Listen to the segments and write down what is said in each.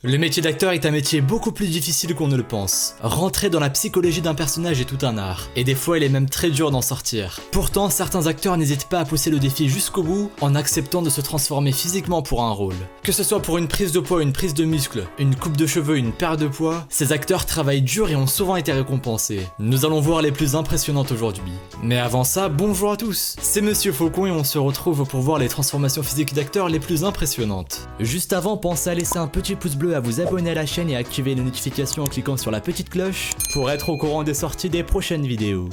Le métier d'acteur est un métier beaucoup plus difficile qu'on ne le pense. Rentrer dans la psychologie d'un personnage est tout un art, et des fois il est même très dur d'en sortir. Pourtant, certains acteurs n'hésitent pas à pousser le défi jusqu'au bout en acceptant de se transformer physiquement pour un rôle. Que ce soit pour une prise de poids, une prise de muscle, une coupe de cheveux, une perte de poids, ces acteurs travaillent dur et ont souvent été récompensés. Nous allons voir les plus impressionnantes aujourd'hui. Mais avant ça, bonjour à tous, c'est Monsieur Faucon et on se retrouve pour voir les transformations physiques d'acteurs les plus impressionnantes. Juste avant, pensez à laisser un petit pouce bleu, à vous abonner à la chaîne et à activer les notifications en cliquant sur la petite cloche pour être au courant des sorties des prochaines vidéos.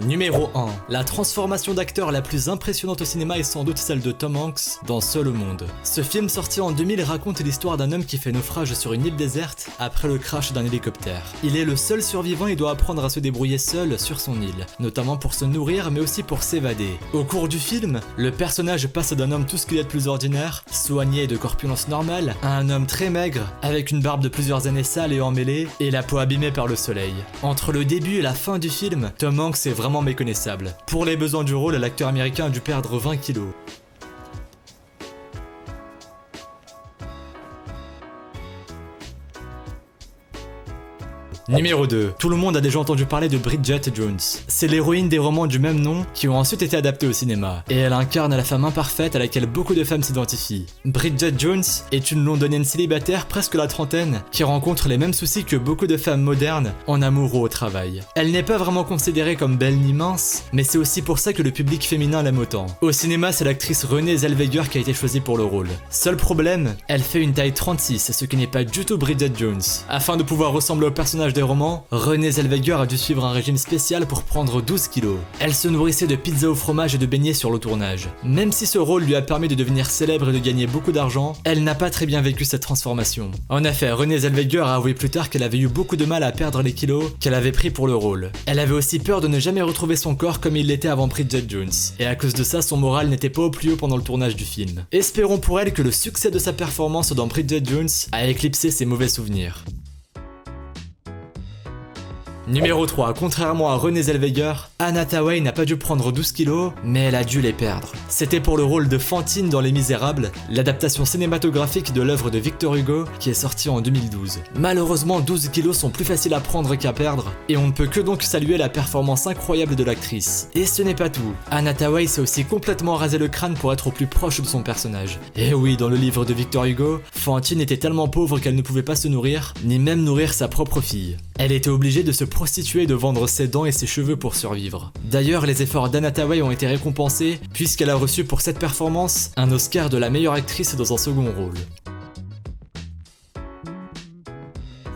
Numéro 1. La transformation d'acteur la plus impressionnante au cinéma est sans doute celle de Tom Hanks dans Seul au monde. Ce film sorti en 2000 raconte l'histoire d'un homme qui fait naufrage sur une île déserte après le crash d'un hélicoptère. Il est le seul survivant et doit apprendre à se débrouiller seul sur son île, notamment pour se nourrir mais aussi pour s'évader. Au cours du film, le personnage passe d'un homme tout ce qu'il y a de plus ordinaire, soigné et de corpulence normale, à un homme très maigre, avec une barbe de plusieurs années sale et emmêlée, et la peau abîmée par le soleil. Entre le début et la fin du film, Tom Hanks est vraiment méconnaissable. Pour les besoins du rôle, l'acteur américain a dû perdre 20 kilos. Numéro 2. Tout le monde a déjà entendu parler de Bridget Jones. C'est l'héroïne des romans du même nom qui ont ensuite été adaptés au cinéma. Et elle incarne la femme imparfaite à laquelle beaucoup de femmes s'identifient. Bridget Jones est une londonienne célibataire presque la trentaine qui rencontre les mêmes soucis que beaucoup de femmes modernes en amour ou au travail. Elle n'est pas vraiment considérée comme belle ni mince, mais c'est aussi pour ça que le public féminin l'aime autant. Au cinéma, c'est l'actrice Renée Zellweger qui a été choisie pour le rôle. Seul problème, elle fait une taille 36, ce qui n'est pas du tout Bridget Jones. Afin de pouvoir ressembler au personnage des romans, Renée Zellweger a dû suivre un régime spécial pour prendre 12 kilos. Elle se nourrissait de pizza au fromage et de beignets sur le tournage. Même si ce rôle lui a permis de devenir célèbre et de gagner beaucoup d'argent, elle n'a pas très bien vécu cette transformation. En effet, Renée Zellweger a avoué plus tard qu'elle avait eu beaucoup de mal à perdre les kilos qu'elle avait pris pour le rôle. Elle avait aussi peur de ne jamais retrouver son corps comme il l'était avant Bridget Jones. Et à cause de ça, son moral n'était pas au plus haut pendant le tournage du film. Espérons pour elle que le succès de sa performance dans Bridget Jones a éclipsé ses mauvais souvenirs. Numéro 3. Contrairement à Renée Zellweger, Anna Thaoué n'a pas dû prendre 12 kilos, mais elle a dû les perdre. C'était pour le rôle de Fantine dans Les Misérables, l'adaptation cinématographique de l'œuvre de Victor Hugo qui est sortie en 2012. Malheureusement, 12 kilos sont plus faciles à prendre qu'à perdre, et on ne peut que donc saluer la performance incroyable de l'actrice. Et ce n'est pas tout. Anna Thaoué s'est aussi complètement rasé le crâne pour être au plus proche de son personnage. Et oui, dans le livre de Victor Hugo, Fantine était tellement pauvre qu'elle ne pouvait pas se nourrir, ni même nourrir sa propre fille. Elle était obligée de se prostituer et de vendre ses dents et ses cheveux pour survivre. D'ailleurs, les efforts d'Anna Thaoué ont été récompensés puisqu'elle a reçu pour cette performance un Oscar de la meilleure actrice dans un second rôle.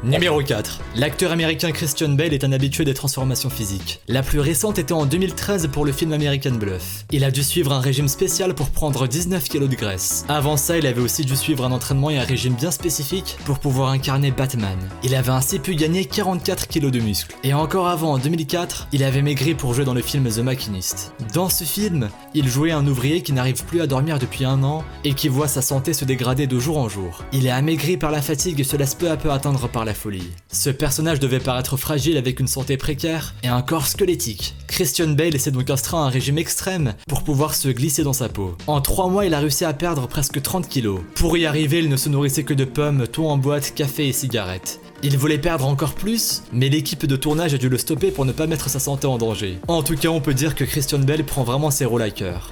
Numéro 4. L'acteur américain Christian Bale est un habitué des transformations physiques. La plus récente était en 2013 pour le film American Bluff. Il a dû suivre un régime spécial pour prendre 19 kg de graisse. Avant ça, il avait aussi dû suivre un entraînement et un régime bien spécifique pour pouvoir incarner Batman. Il avait ainsi pu gagner 44 kg de muscles. Et encore avant, en 2004, il avait maigri pour jouer dans le film The Machinist. Dans ce film, il jouait un ouvrier qui n'arrive plus à dormir depuis 1 an et qui voit sa santé se dégrader de jour en jour. Il est amaigri par la fatigue et se laisse peu à peu atteindre par la folie. Ce personnage devait paraître fragile avec une santé précaire et un corps squelettique. Christian Bale s'est donc astreint à un régime extrême pour pouvoir se glisser dans sa peau. En 3 mois, il a réussi à perdre presque 30 kilos. Pour y arriver, il ne se nourrissait que de pommes, thon en boîte, café et cigarettes. Il voulait perdre encore plus, mais l'équipe de tournage a dû le stopper pour ne pas mettre sa santé en danger. En tout cas, on peut dire que Christian Bale prend vraiment ses rôles à cœur.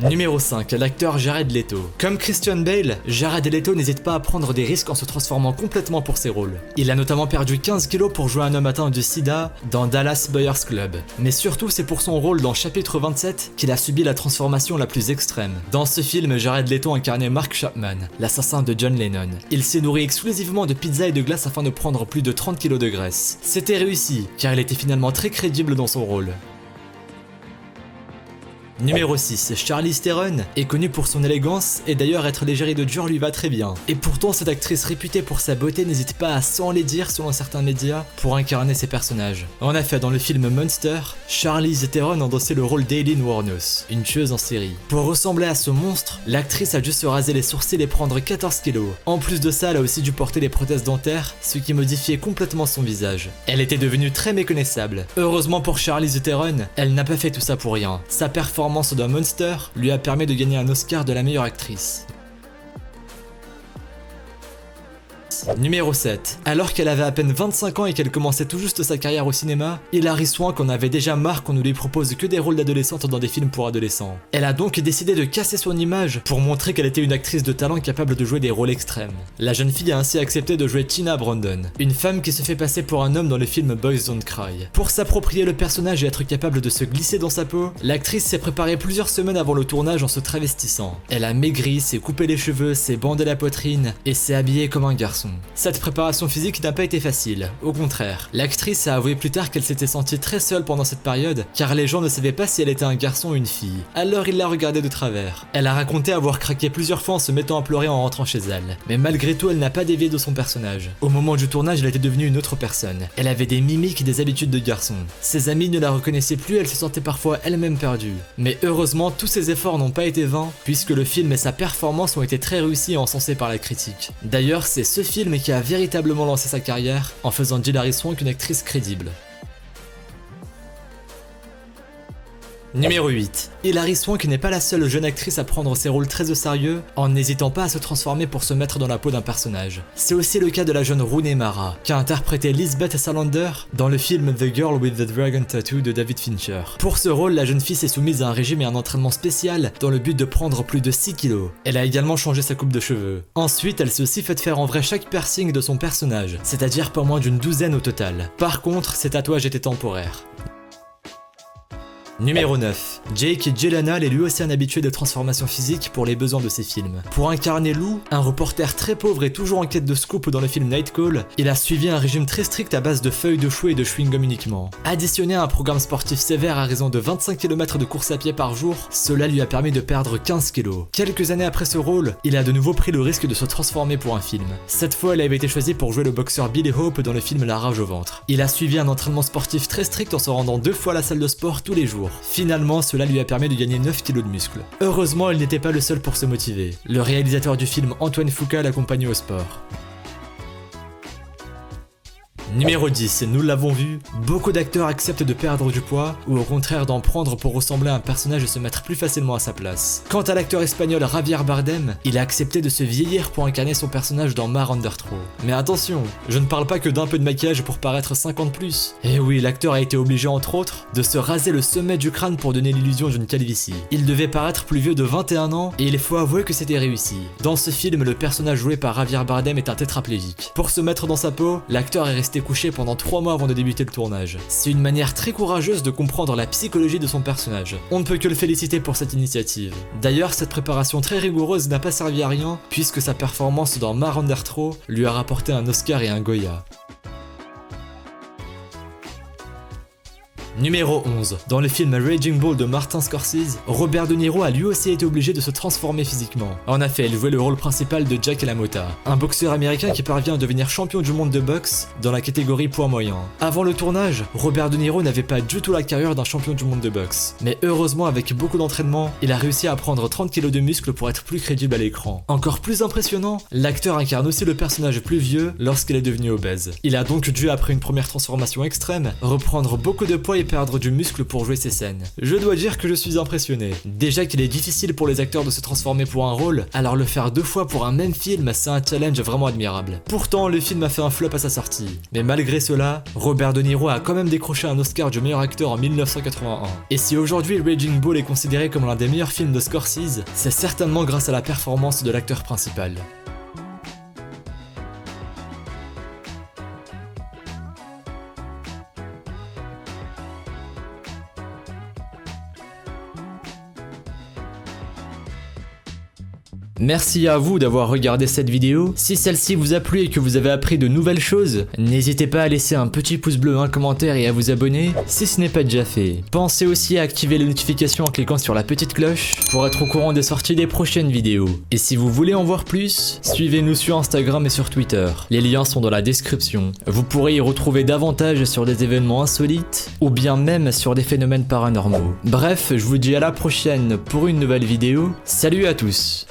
Numéro 5. L'acteur Jared Leto. Comme Christian Bale, Jared Leto n'hésite pas à prendre des risques en se transformant complètement pour ses rôles. Il a notamment perdu 15 kilos pour jouer un homme atteint du sida dans Dallas Buyers Club. Mais surtout, c'est pour son rôle dans Chapitre 27 qu'il a subi la transformation la plus extrême. Dans ce film, Jared Leto incarnait Mark Chapman, l'assassin de John Lennon. Il s'est nourri exclusivement de pizza et de glace afin de prendre plus de 30 kilos de graisse. C'était réussi, car il était finalement très crédible dans son rôle. Numéro 6. Charlize Theron est connue pour son élégance et d'ailleurs être l'égérie de Dior lui va très bien. Et pourtant cette actrice réputée pour sa beauté n'hésite pas à s'enlaidir selon certains médias pour incarner ses personnages. En effet, dans le film Monster, Charlize Theron endossait le rôle d'Aileen Wuornos, une tueuse en série. Pour ressembler à ce monstre, l'actrice a dû se raser les sourcils et prendre 14 kilos. En plus de ça, elle a aussi dû porter des prothèses dentaires, ce qui modifiait complètement son visage. Elle était devenue très méconnaissable. Heureusement pour Charlize Theron, elle n'a pas fait tout ça pour rien. Sa performance dans Monster lui a permis de gagner un Oscar de la meilleure actrice. actrice. Numéro 7. Alors qu'elle avait à peine 25 ans et qu'elle commençait tout juste sa carrière au cinéma, Hilary Swank en avait déjà marre qu'on ne lui propose que des rôles d'adolescente dans des films pour adolescents. Elle a donc décidé de casser son image pour montrer qu'elle était une actrice de talent capable de jouer des rôles extrêmes. La jeune fille a ainsi accepté de jouer Tina Brandon, une femme qui se fait passer pour un homme dans le film Boys Don't Cry. Pour s'approprier le personnage et être capable de se glisser dans sa peau, l'actrice s'est préparée plusieurs semaines avant le tournage en se travestissant. Elle a maigri, s'est coupé les cheveux, s'est bandé la poitrine et s'est habillée comme un garçon. Cette préparation physique n'a pas été facile, au contraire. L'actrice a avoué plus tard qu'elle s'était sentie très seule pendant cette période car les gens ne savaient pas si elle était un garçon ou une fille. Alors ils la regardaient de travers. Elle a raconté avoir craqué plusieurs fois en se mettant à pleurer en rentrant chez elle. Mais malgré tout, elle n'a pas dévié de son personnage. Au moment du tournage, elle était devenue une autre personne. Elle avait des mimiques et des habitudes de garçon. Ses amis ne la reconnaissaient plus, elle se sentait parfois elle-même perdue. Mais heureusement, tous ses efforts n'ont pas été vains, puisque le film et sa performance ont été très réussis et encensés par la critique. D'ailleurs, c'est ce film qui a véritablement lancé sa carrière, en faisant d'Hilary Swank une actrice crédible. Numéro 8. Hilary Swank n'est pas la seule jeune actrice à prendre ses rôles très au sérieux en n'hésitant pas à se transformer pour se mettre dans la peau d'un personnage. C'est aussi le cas de la jeune Rooney Mara, qui a interprété Lisbeth Salander dans le film The Girl with the Dragon Tattoo de David Fincher. Pour ce rôle, la jeune fille s'est soumise à un régime et un entraînement spécial dans le but de prendre plus de 6 kilos. Elle a également changé sa coupe de cheveux. Ensuite, elle s'est aussi fait faire en vrai chaque piercing de son personnage, c'est-à-dire pas moins d'une douzaine au total. Par contre, ces tatouages étaient temporaires. Numéro 9. Jake Gyllenhaal est lui aussi un habitué de transformation physique pour les besoins de ses films. Pour incarner Lou, un reporter très pauvre et toujours en quête de scoop dans le film Night Call, il a suivi un régime très strict à base de feuilles de chou et de chewing-gum uniquement. Additionné à un programme sportif sévère à raison de 25 km de course à pied par jour, cela lui a permis de perdre 15 kilos. Quelques années après ce rôle, il a de nouveau pris le risque de se transformer pour un film. Cette fois, il avait été choisi pour jouer le boxeur Billy Hope dans le film La Rage au ventre. Il a suivi un entraînement sportif très strict en se rendant 2 fois à la salle de sport tous les jours. Finalement, cela lui a permis de gagner 9 kilos de muscles. Heureusement, il n'était pas le seul pour se motiver. Le réalisateur du film, Antoine Fuqua, l'accompagnait au sport. Numéro 10, nous l'avons vu, beaucoup d'acteurs acceptent de perdre du poids ou au contraire d'en prendre pour ressembler à un personnage et se mettre plus facilement à sa place. Quant à l'acteur espagnol Javier Bardem, il a accepté de se vieillir pour incarner son personnage dans Mare Under Throw. Mais attention, je ne parle pas que d'un peu de maquillage pour paraître 50+. Et oui, l'acteur a été obligé entre autres de se raser le sommet du crâne pour donner l'illusion d'une calvitie. Il devait paraître plus vieux de 21 ans et il faut avouer que c'était réussi. Dans ce film, le personnage joué par Javier Bardem est un tétraplégique. Pour se mettre dans sa peau, l'acteur est resté couché pendant 3 mois avant de débuter le tournage. C'est une manière très courageuse de comprendre la psychologie de son personnage. On ne peut que le féliciter pour cette initiative. D'ailleurs, cette préparation très rigoureuse n'a pas servi à rien, puisque sa performance dans Mare Under Throw lui a rapporté un Oscar et un Goya. Numéro 11. Dans le film Raging Bull de Martin Scorsese, Robert De Niro a lui aussi été obligé de se transformer physiquement. En effet, il jouait le rôle principal de Jack LaMotta, un boxeur américain qui parvient à devenir champion du monde de boxe dans la catégorie poids moyen. Avant le tournage, Robert De Niro n'avait pas du tout la carrure d'un champion du monde de boxe. Mais heureusement, avec beaucoup d'entraînement, il a réussi à prendre 30 kg de muscles pour être plus crédible à l'écran. Encore plus impressionnant, l'acteur incarne aussi le personnage plus vieux lorsqu'il est devenu obèse. Il a donc dû, après une première transformation extrême, reprendre beaucoup de poids et perdre du muscle pour jouer ses scènes. Je dois dire que je suis impressionné. Déjà qu'il est difficile pour les acteurs de se transformer pour un rôle, alors le faire 2 fois pour un même film, c'est un challenge vraiment admirable. Pourtant, le film a fait un flop à sa sortie. Mais malgré cela, Robert De Niro a quand même décroché un Oscar du meilleur acteur en 1981. Et si aujourd'hui Raging Bull est considéré comme l'un des meilleurs films de Scorsese, c'est certainement grâce à la performance de l'acteur principal. Merci à vous d'avoir regardé cette vidéo. Si celle-ci vous a plu et que vous avez appris de nouvelles choses, n'hésitez pas à laisser un petit pouce bleu, un commentaire et à vous abonner si ce n'est pas déjà fait. Pensez aussi à activer les notifications en cliquant sur la petite cloche pour être au courant des sorties des prochaines vidéos. Et si vous voulez en voir plus, suivez-nous sur Instagram et sur Twitter. Les liens sont dans la description. Vous pourrez y retrouver davantage sur des événements insolites ou bien même sur des phénomènes paranormaux. Bref, je vous dis à la prochaine pour une nouvelle vidéo. Salut à tous!